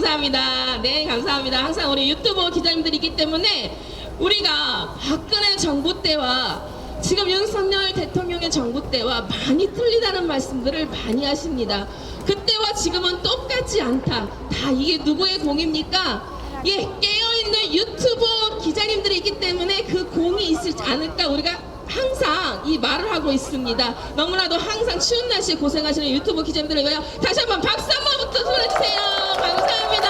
감사합니다. 네, 감사합니다. 항상 우리 유튜버 기자님들이기 때문에 우리가 박근혜 정부 때와 지금 윤석열 대통령의 정부 때와 많이 틀리다는 말씀들을 많이 하십니다. 그때와 지금은 똑같지 않다. 다 이게 누구의 공입니까? 예, 깨어있는 유튜버 기자님들이 있기 때문에 그 공이 있지 않을까 우리가 항상 이 말을 하고 있습니다. 너무나도 항상 추운 날씨에 고생하시는 유튜버 기자님들을 위하여 다시 한번 박수 한번 보내주세요. 감사합니다.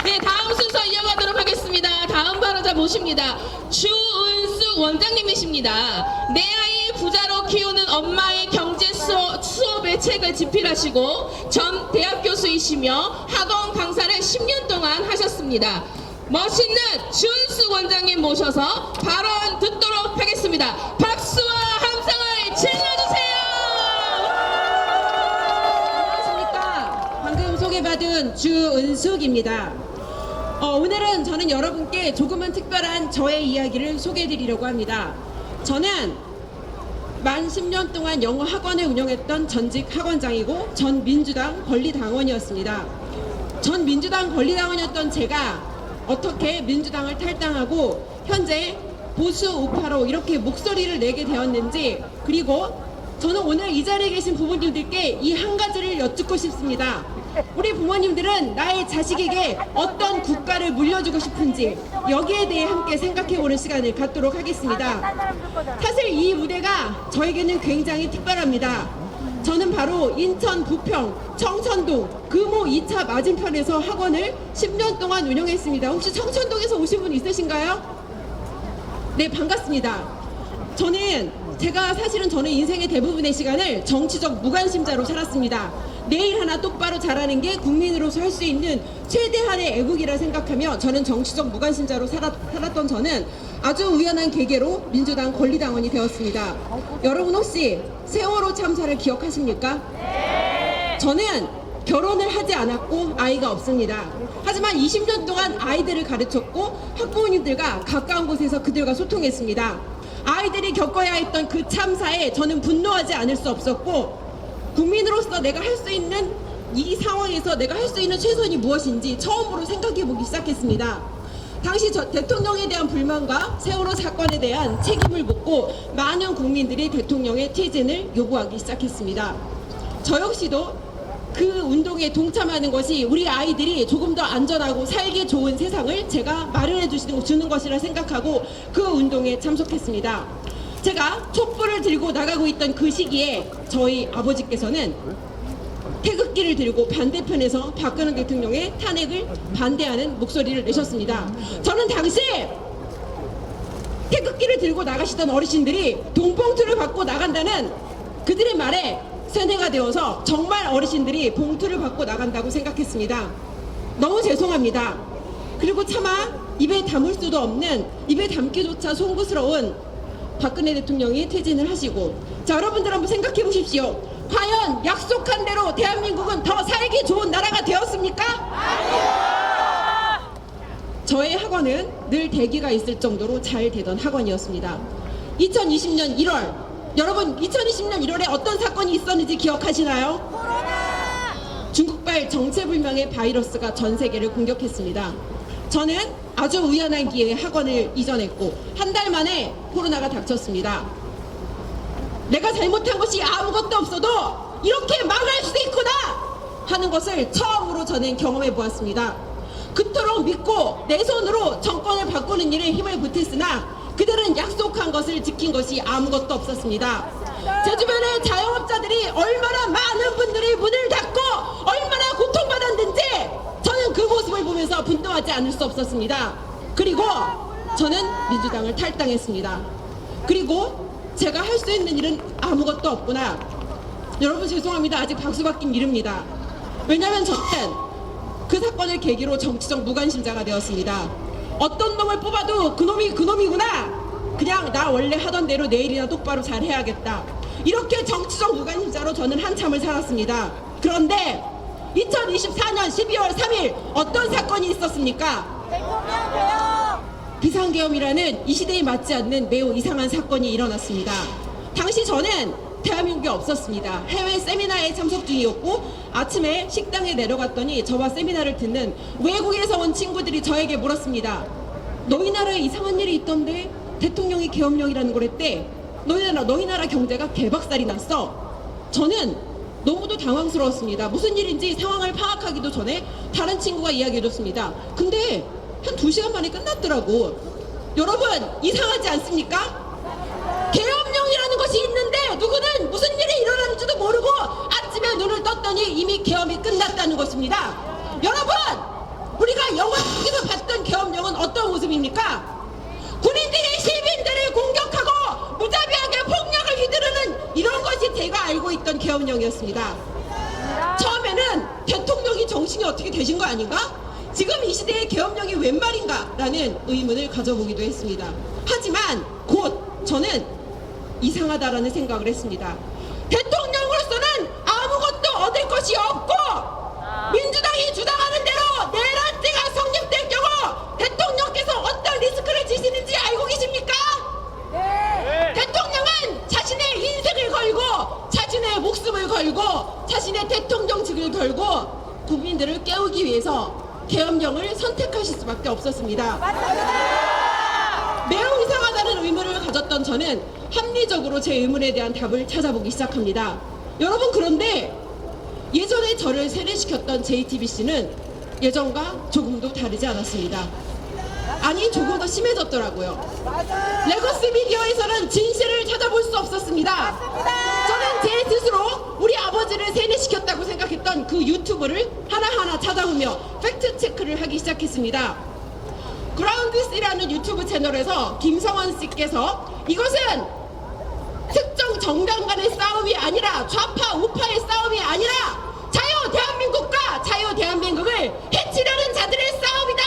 네, 다음 순서 이어가도록 하겠습니다. 다음 발언자 모십니다. 주은숙 원장님이십니다. 내 아이 부자로 키우는 엄마의 경제 수업의 책을 집필하시고 전 대학 교수이시며 학원 강사를 10년 동안 하셨습니다. 멋있는 주은숙 원장님 모셔서 발언 듣도록 하겠습니다. 박수와 함성을 질러주세요. 안녕하십니까. 방금 소개받은 주은숙입니다. 오늘은 저는 여러분께 조금은 특별한 저의 이야기를 소개해드리려고 합니다. 저는 만 10년 동안 영어 학원을 운영했던 전직 학원장이고 전 민주당 권리당원이었습니다. 전 민주당 권리당원이었던 제가 어떻게 민주당을 탈당하고 현재 보수 우파로 이렇게 목소리를 내게 되었는지, 그리고 저는 오늘 이 자리에 계신 부모님들께 이 한 가지를 여쭙고 싶습니다. 우리 부모님들은 나의 자식에게 어떤 국가를 물려주고 싶은지 여기에 대해 함께 생각해보는 시간을 갖도록 하겠습니다. 사실 이 무대가 저에게는 굉장히 특별합니다. 저는 바로 인천 부평 청천동 금호 2차 맞은편에서 학원을 10년 동안 운영했습니다. 혹시 청천동에서 오신 분 있으신가요? 네, 반갑습니다. 저는 인생의 대부분의 시간을 정치적 무관심자로 살았습니다. 내일 하나 똑바로 잘하는 게 국민으로서 할 수 있는 최대한의 애국이라 생각하며 저는 정치적 무관심자로 살았던 저는 아주 우연한 계기로 민주당 권리당원이 되었습니다. 여러분 혹시 세월호 참사를 기억하십니까? 네. 저는 결혼을 하지 않았고 아이가 없습니다. 하지만 20년 동안 아이들을 가르쳤고 학부모님들과 가까운 곳에서 그들과 소통했습니다. 아이들이 겪어야 했던 그 참사에 저는 분노하지 않을 수 없었고, 국민으로서 내가 할 수 있는 이 상황에서 내가 할 수 있는 최선이 무엇인지 처음으로 생각해 보기 시작했습니다. 당시 대통령에 대한 불만과 세월호 사건에 대한 책임을 묻고 많은 국민들이 대통령의 퇴진을 요구하기 시작했습니다. 저 역시도 그 운동에 동참하는 것이 우리 아이들이 조금 더 안전하고 살기 좋은 세상을 제가 마련해 주는 것이라 생각하고 그 운동에 참석했습니다. 제가 촛불을 들고 나가고 있던 그 시기에 저희 아버지께서는 태극기를 들고 반대편에서 박근혜 대통령의 탄핵을 반대하는 목소리를 내셨습니다. 저는 당시 태극기를 들고 나가시던 어르신들이 돈봉투를 받고 나간다는 그들의 말에 세뇌가 되어서 정말 어르신들이 봉투를 받고 나간다고 생각했습니다. 너무 죄송합니다. 그리고 차마 입에 담을 수도 없는, 입에 담기조차 송구스러운 박근혜 대통령이 퇴진을 하시고, 자, 여러분들 한번 생각해 보십시오. 과연 약속한 대로 대한민국은 더 살기 좋은 나라가 되었습니까? 아니요! 저의 학원은 늘 대기가 있을 정도로 잘 되던 학원이었습니다. 2020년 1월, 여러분 2020년 1월에 어떤 사건이 있었는지 기억하시나요? 코로나! 중국발 정체불명의 바이러스가 전 세계를 공격했습니다. 저는 아주 우연한 기회에 학원을 이전했고 한 달 만에 코로나가 닥쳤습니다. 내가 잘못한 것이 아무것도 없어도 이렇게 망할 수도 있구나 하는 것을 처음으로 저는 경험해 보았습니다. 그토록 믿고 내 손으로 정권을 바꾸는 일에 힘을 보탰으나 그들은 약속한 것을 지킨 것이 아무것도 없었습니다. 제 주변의 자영업자들이 얼마나 많은 분들이 문을 닫고 얼마나 고통받았는지 저는 그 모습을 보면서 분노하지 않을 수 없었습니다. 그리고 저는 민주당을 탈당했습니다. 그리고 제가 할 수 있는 일은 아무것도 없구나. 여러분 죄송합니다. 아직 박수받긴 이릅니다. 왜냐하면 저는 그 사건을 계기로 정치적 무관심자가 되었습니다. 어떤 놈을 뽑아도 그놈이 그놈이구나. 그냥 나 원래 하던 대로 내일이나 똑바로 잘 해야겠다. 이렇게 정치적 무관심자로 저는 한참을 살았습니다. 그런데 2024년 12월 3일 어떤 사건이 있었습니까? 대통령 개혁! 비상계엄이라는 이 시대에 맞지 않는 매우 이상한 사건이 일어났습니다. 당시 저는 대한민국에 없었습니다. 해외 세미나에 참석 중이었고 아침에 식당에 내려갔더니 저와 세미나를 듣는 외국에서 온 친구들이 저에게 물었습니다. 너희 나라에 이상한 일이 있던데 대통령이 계엄령이라는 걸 했대. 너희 나라 경제가 개박살이 났어. 저는 너무도 당황스러웠습니다. 무슨 일인지 상황을 파악하기도 전에 다른 친구가 이야기해줬습니다. 근데 한 2시간 만에 끝났더라고. 여러분, 이상하지 않습니까? 계엄령이라는 것이 있는데 누구는 무슨 일이 일어나는지도 모르고 아침에 눈을 떴더니 이미 계엄이 끝났다는 것입니다. 여러분, 우리가 영화 속에서 봤던 계엄령은 어떤 모습입니까? 군인들이 시민들을 공격하고 무자비하게 폭력을 휘두르는 이런 것이 제가 알고 있던 계엄령이었습니다. 처음에는 대통령이 정신이 어떻게 되신 거 아닌가? 지금 이 시대의 계엄령이 웬 말인가? 라는 의문을 가져보기도 했습니다. 하지만 곧 저는 이상하다라는 생각을 했습니다. 대통령으로서는 아무것도 얻을 것이 없고 민주당이 주장하는 대로 내란죄가 성립될 경우 대통령께서 어떤 리스크를 지시는지 알고 계십니까? 네. 대통령은 자신의 인생을 걸고 자신의 목숨을 걸고 자신의 대통령직을 걸고 국민들을 깨우기 위해서 계엄령을 선택하실 수밖에 없었습니다. 매우 이상하다는 의문을 가졌던 저는 합리적으로 제 의문에 대한 답을 찾아보기 시작합니다. 여러분, 그런데 예전에 저를 세뇌시켰던 JTBC는 예전과 조금도 다르지 않았습니다. 아니, 조금 더 심해졌더라고요. 레거스 미디어에서는 진실을 찾아볼 수 없었습니다. 저는 제 스스로 우리 아버지를 세뇌시켰다고 생각했던 그 유튜브를 하나하나 찾아보며 팩트 체크를 하기 시작했습니다. 그라운드스라는 유튜브 채널에서 김성원 씨께서 이것은 특정 정당 간의 싸움이 아니라 좌파 우파의 싸움이 아니라 자유 대한민국과 자유 대한민국을 해치려는 자들의 싸움이다.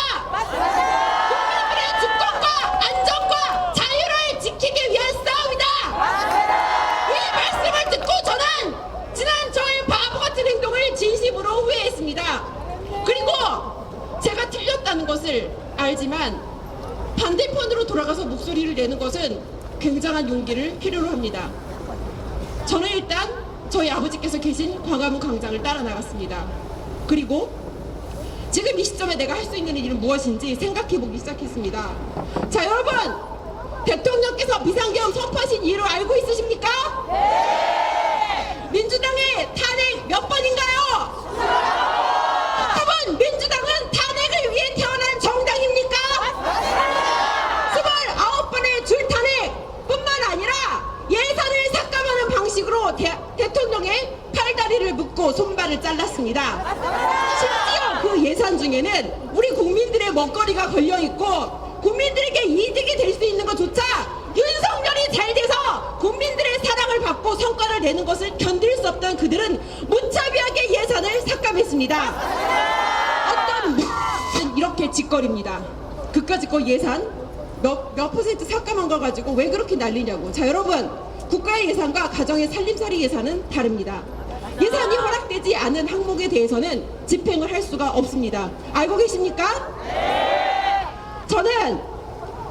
국민들의 주권과 안전과 자유를 지키기 위한 싸움이다. 이 말씀을 듣고 저는 지난 저의 바보 같은 행동을 진심으로 후회했습니다. 그리고 제가 틀렸다는 것을 알지만 반대편으로 돌아가서 목소리를 내는 것은 굉장한 용기를 필요로 합니다. 저는 일단 저희 아버지께서 계신 광화문 광장을 따라 나갔습니다. 그리고 지금 이 시점에 내가 할 수 있는 일은 무엇인지 생각해보기 시작했습니다. 자, 여러분, 대통령께서 비상계엄 선포하신 이유를 알고 있으십니까? 네! 민주당의 탄핵 몇 번인가요? 여러분, 민주당은 탄핵을 위해 태어난 정당입니까? 29번의 줄탄핵 뿐만 아니라 예산을 삭감하는 방식으로 대통령의 팔다리를 묶고 손발을 잘랐습니다. 심지어 그 예산 중에는 우리 국민들의 먹거리가 걸려있고 국민들에게 이득이 될 수 있는 것조차 윤석열이 잘 돼서 국민들의 사랑을 받고 성과를 내는 것을 견딜 수 없던 그들은 무차별하게 예산을 삭감했습니다. 어떤 이렇게 짓거립니다. 그까짓 거 예산 몇 퍼센트 삭감한 거 가지고 왜 그렇게 난리냐고. 자, 여러분, 국가의 예산과 가정의 살림살이 예산은 다릅니다. 예산이 허락되지 않은 항목에 대해서는 집행을 할 수가 없습니다. 알고 계십니까? 저는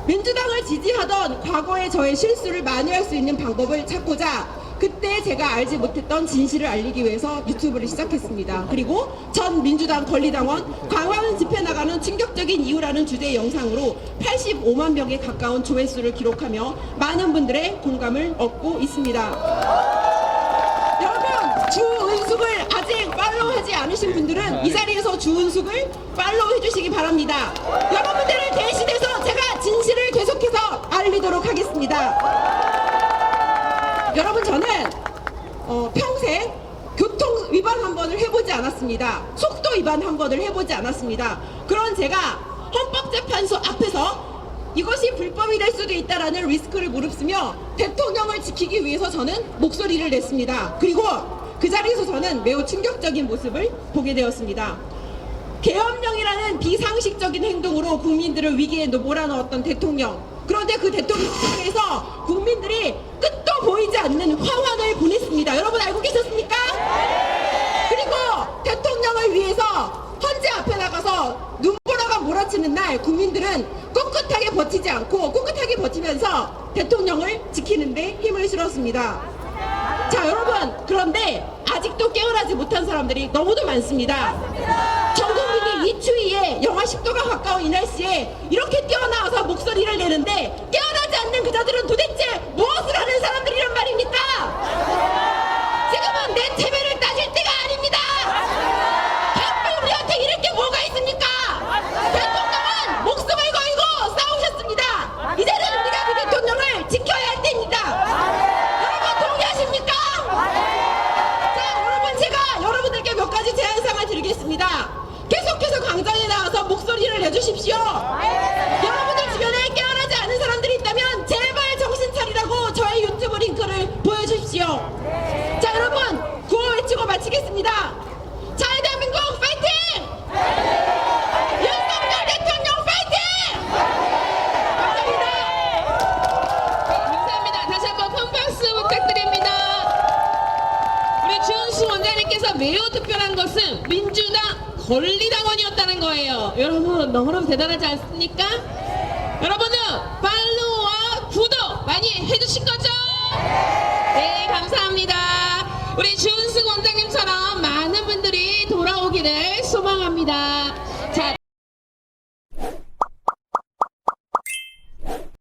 민주당을 지지하던 과거의 저의 실수를 만회할 수 있는 방법을 찾고자 그때 제가 알지 못했던 진실을 알리기 위해서 유튜브를 시작했습니다. 그리고 전 민주당 권리당원 광화문 집회 나가는 충격적인 이유라는 주제의 영상으로 85만 명에 가까운 조회수를 기록하며 많은 분들의 공감을 얻고 있습니다. 여러분, 주은숙을 아직 팔로우하지 않으신 분들은 이 자리에서 주은숙을 팔로우 해주시기 바랍니다. 여러분들을 대신해서 제가 진실을 계속해서 알리도록 하겠습니다. 여러분, 저는 평생 교통 위반 한 번을 해보지 않았습니다. 속도 위반 한 번을 해보지 않았습니다. 그런 제가 헌법재판소 앞에서 이것이 불법이 될 수도 있다라는 리스크를 무릅쓰며 대통령을 지키기 위해서 저는 목소리를 냈습니다. 그리고 그 자리에서 저는 매우 충격적인 모습을 보게 되었습니다. 계엄령이라는 비상식적인 행동으로 국민들을 위기에 몰아넣었던 대통령. 그런데 그 대통령에서 국민들이 끝도 보이지 않는 화환을 보냈습니다. 여러분, 알고 계셨습니까? 그리고 대통령을 위해서 헌재 앞에 나가서 눈보라가 몰아치는 날 국민들은 꿋꿋하게 버티지 않고 꿋꿋하게 버티면서 대통령을 지키는데 힘을 실었습니다. 자, 여러분, 그런데 아직도 깨어나지 깨어나지 못한 사람들이 너무도 많습니다. 전 국민이 이 추위에 영하 10도가 가까운 이 날씨에 이렇게 뛰어나와서 목소리를 내는데 깨어나지 않는 그자들은 도대체 무엇을 하는 사람들이란 말입니까? 지금은 내 체면을 따질 때가 아닙니다. 하필 우리한테 이럴 게 뭐가 있습니까? 대통령은 목숨을 걸고 싸우셨습니다. 이제는 우리가 그 대통령을 지켜야 할 때입니다. 여러분 동의하십니까? 자, 여러분 제가 여러분들께 몇 가지 제안사항을 드리겠습니다. 계속해서 광장에 나와서 목소리를 내주십시오. 여러분들 주변에 깨어나지 않은 사람들이 있다면 제발 정신 차리라고 저의 유튜브 링크를 보여주십시오. 자, 여러분 구호 외치고 마치겠습니다. 자, 대한민국 파이팅! 윤석열 대통령 파이팅! 감사합니다. 감사합니다. 다시 한번 큰 박수 부탁드립니다. 우리 주은수 원장님께서 매우 특별한 것은 민주당 권리당원이었다는 거예요. 여러분 너무너무 대단하지 않습니까? 여러분은 팔로우와 구독 많이 해주신 거죠? 네, 감사합니다. 우리 주은수 원장님처럼 많은 분들이 돌아오기를 소망합니다.